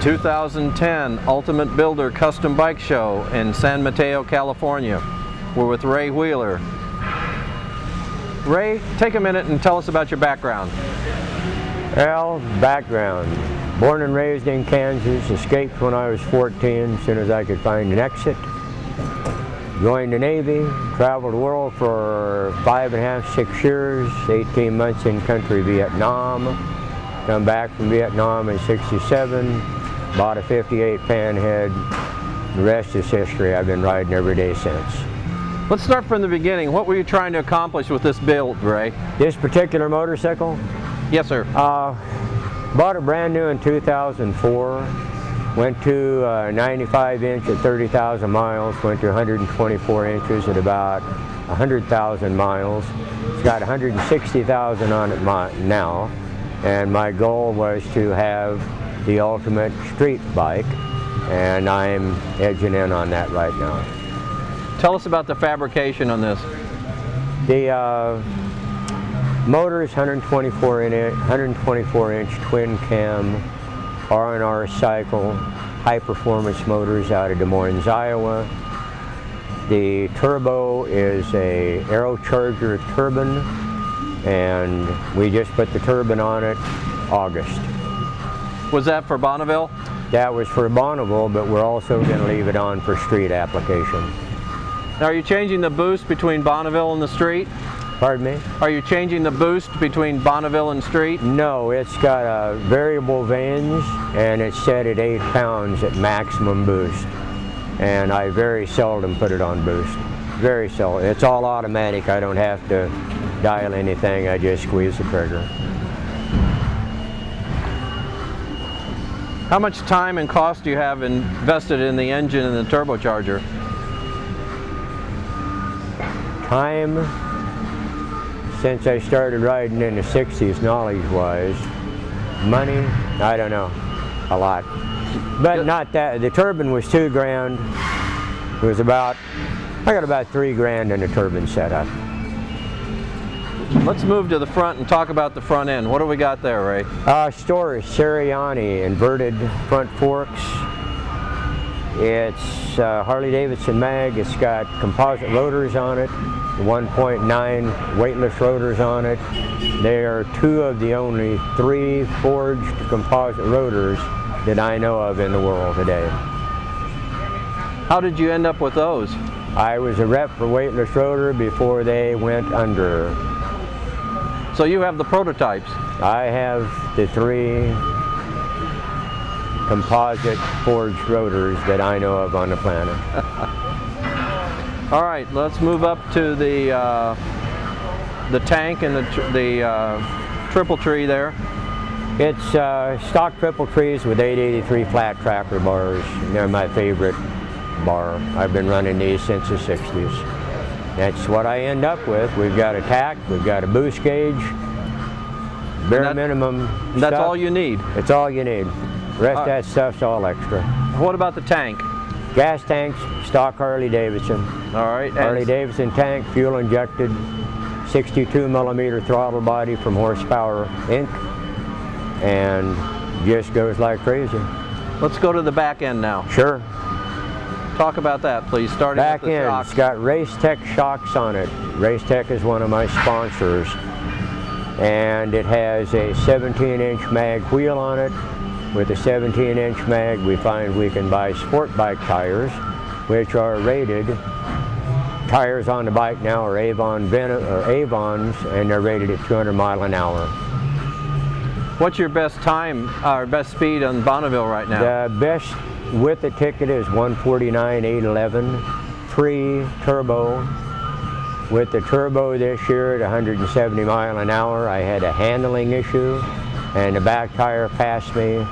2010 Ultimate Builder Custom Bike Show in San Mateo, California. We're with Ray Wheeler. Ray, take a minute and tell us about your background. Well, background. Born and raised in Kansas, escaped when I was 14 as soon as I could find an exit. Joined the Navy, traveled the world for 5.5, 6 years, 18 months in country Vietnam. Come back from Vietnam in '67, bought a 58 Panhead. The rest is history. I've been riding every day since. Let's start from the beginning. What were you trying to accomplish with this build, Ray? This particular motorcycle? Yes, sir. Bought it brand new in 2004. Went to 95 inch at 30,000 miles. Went to 124 inches at about 100,000 miles. It's got 160,000 on it now. And my goal was to have the ultimate street bike, and I'm edging in on that right now. Tell us about the fabrication on this. The motor is 124 inch twin cam R&R cycle high performance motors out of Des Moines, Iowa. The turbo is a Aerocharger turbine, and we just put the turbine on it August. Was that for Bonneville? That was for Bonneville, but we're also going to leave it on for street application. Now, are you changing the boost between Bonneville and the street? Pardon me? Are you changing the boost between Bonneville and street? No, it's got variable vanes, and it's set at 8 pounds at maximum boost. And I very seldom put it on boost. Very seldom. It's all automatic. I don't have to dial anything. I just squeeze the trigger. How much time and cost do you have invested in the engine and the turbocharger? Time, since I started riding in the 60s, knowledge-wise. Money, I don't know, a lot. But not that. The turbine was $2 grand. It was I got about $3 grand in the turbine setup. Let's move to the front and talk about the front end. What do we got there, Ray? Storrs Seriani inverted front forks. It's Harley-Davidson mag. It's got composite rotors on it, 1.9 weightless rotors on it. They are 2 of the only 3 forged composite rotors that I know of in the world today. How did you end up with those? I was a rep for weightless rotor before they went under. So you have the prototypes? I have the 3 composite forged rotors that I know of on the planet. All right, let's move up to the tank and the triple tree there. It's stock triple trees with 883 flat tracker bars. They're my favorite bar. I've been running these since the 60s. That's what I end up with. We've got a tack, we've got a boost gauge, bare minimum stuff. That's all you need? It's all you need. The rest of that stuff's all extra. What about the tank? Gas tanks, stock Harley-Davidson. All right. Harley-Davidson tank, fuel injected, 62 millimeter throttle body from Horsepower Inc. And just goes like crazy. Let's go to the back end now. Sure. Talk about that, please, starting back with the end, shocks. It's got Racetech shocks on it. Racetech is one of my sponsors. And it has a 17-inch mag wheel on it. With a 17-inch mag, we find we can buy sport bike tires, which are rated. Tires on the bike now are Avons, and they're rated at 200 miles an hour. What's your best time, or best speed on Bonneville right now? The best with the ticket is 149.811, pre-turbo. With the turbo this year at 170 miles an hour, I had a handling issue, and the back tire passed me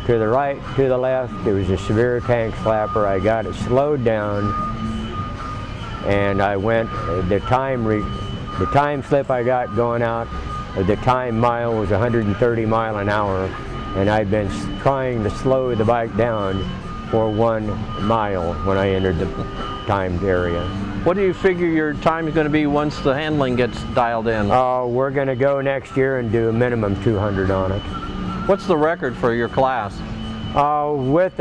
to the right, to the left. There was a severe tank slapper. I got it slowed down, and I went. The time slip I got going out, the time mile was 130 miles an hour, and I'd been trying to slow the bike down for 1 mile when I entered the timed area. What do you figure your time is going to be once the handling gets dialed in? We're going to go next year and do a minimum 200 on it. What's the record for your class? With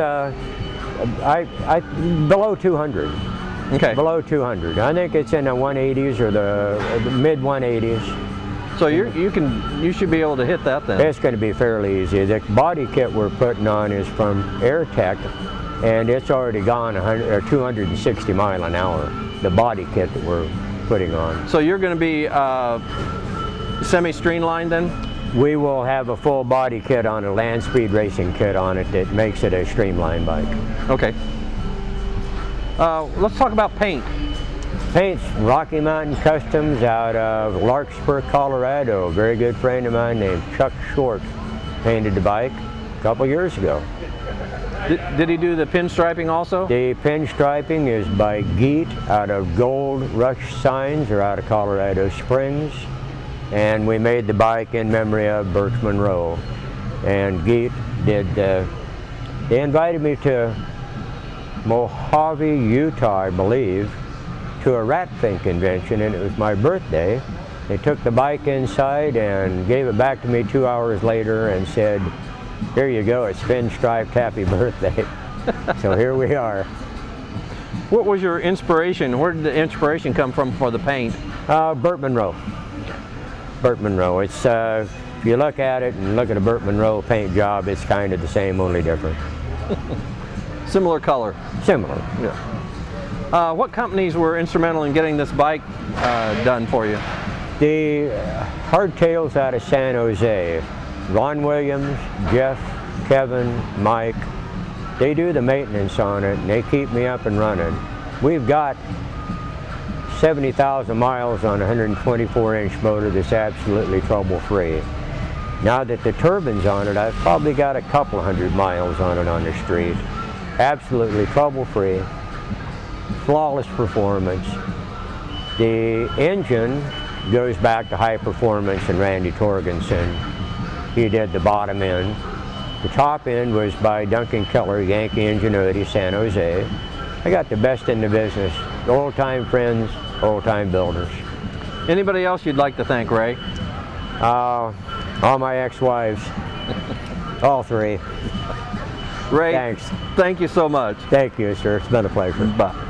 below 200. Okay. Below 200. I think it's in the 180s or the mid 180s. So you should be able to hit that then. It's going to be fairly easy. The body kit we're putting on is from AirTech, and it's already gone 260 mile an hour. The body kit that we're putting on. So you're going to be semi-streamlined then? We will have a full body kit on a Land Speed Racing kit on it that makes it a streamlined bike. Okay. Let's talk about paint. Paint's Rocky Mountain Customs out of Larkspur, Colorado. A very good friend of mine named Chuck Short painted the bike a couple years ago. Did he do the pinstriping also? The pinstriping is by Geet out of Gold Rush Signs, or out of Colorado Springs. And we made the bike in memory of Birch Monroe. And Geet did, they invited me to Mojave, Utah, I believe, to a rat fin convention, and it was my birthday. They took the bike inside and gave it back to me 2 hours later and said, "Here you go, it's pinstriped, happy birthday." So here we are. What was your inspiration? Where did the inspiration come from for the paint? Burt Monroe. Burt Monroe. It's, if you look at it and look at a Burt Monroe paint job, it's kind of the same, only different. Similar color. Similar. Yeah. What companies were instrumental in getting this bike done for you? The Hardtails out of San Jose. Ron Williams, Jeff, Kevin, Mike, they do the maintenance on it and they keep me up and running. We've got 70,000 miles on a 124-inch motor that's absolutely trouble-free. Now that the turbine's on it, I've probably got a couple hundred miles on it on the street. Absolutely trouble-free, flawless performance. The engine goes back to High Performance and Randy Torgensen. He did the bottom end. The top end was by Duncan Keller, Yankee Ingenuity, San Jose. I got the best in the business. Old-time friends, old-time builders. Anybody else you'd like to thank, Ray? All my ex-wives. All three. Ray, thanks. Thank you so much. Thank you, sir. It's been a pleasure. Bye.